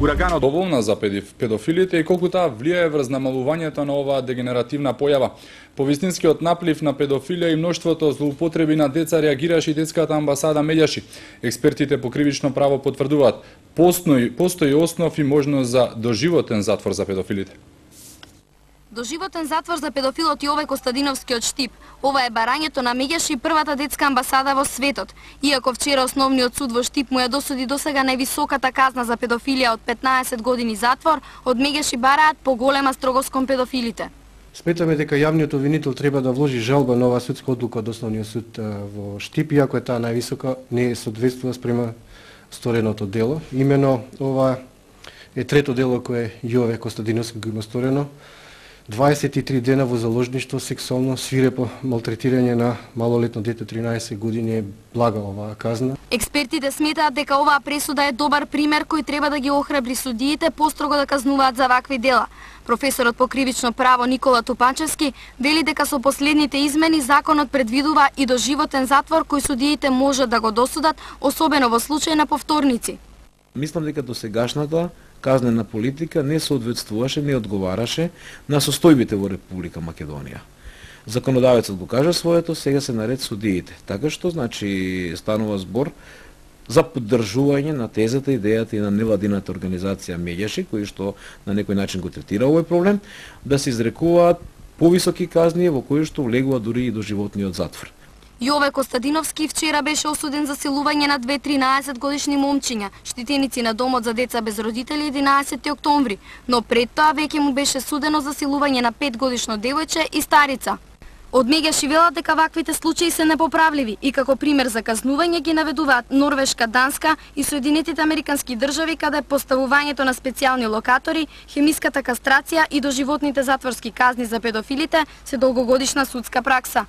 Ураганот доволна за педофилите и колку таа влијае врз намалувањето на оваа дегенеративна појава. По вистинскиот наплив на педофилија и мноштвото злоупотреби на деца реагираше и детската амбасада Меѓаши. Експертите по кривично право потврдуваат, постои основ и можност за доживотен затвор за педофилите. Доживотен затвор за педофилот Јове Костадиновски од Штип. Ова е барањето на Меѓаши, првата детска амбасада во светот. Иако вчера основниот суд во Штип му ја досуди досега највисоката казна за педофилија од 15 години затвор, од Меѓаши бараат поголема строгост кон педофилите. Сметаме дека јавниот обвинител треба да вложи жалба на оваа судска одлука од основниот суд во Штип, иако е таа највисока, не соодветствува спрема стореното дело. Имено ова е трето дело кое Јове Костадиновски го има сторено. 23 дена во заложништво, сексуално свирепо малтретирање на малолетно дете 13 години е блага оваа казна. Експертите сметаат дека оваа пресуда е добар пример кој треба да ги охрабри судиите построго да казнуваат за вакви дела. Професорот по кривично право Никола Тупачевски вели дека со последните измени законот предвидува и доживотен затвор кој судиите можат да го досудат, особено во случај на повторници. Мислам дека досегашната казнена политика не соодветствуваше, не одговараше на состојбите во Република Македонија. Законодавецот го кажа своето, сега се наред судиите. Така што, значи, станува збор за поддржување на тезата, идејата и на невладината организација Меѓаши, кои што на некој начин го третира овој проблем, да се изрекуваат повисоки казни во кои што влегува дури и до животниот затвор. Јове Костадиновски вчера беше осуден за силување на две 13-годишни момчиња, штитеници на домот за деца без родители 11 октомври, но пред тоа веќе му беше судено за силување на 5-годишно девојче и старица. Од Меѓаши велат дека ваквите случаи се непоправливи и како пример за казнување ги наведуваат Норвешка, Данска и Соединетите Американски држави, каде поставувањето на специјални локатори, хемиската кастрација и доживотните затворски казни за педофилите се долгогодишна судска пракса.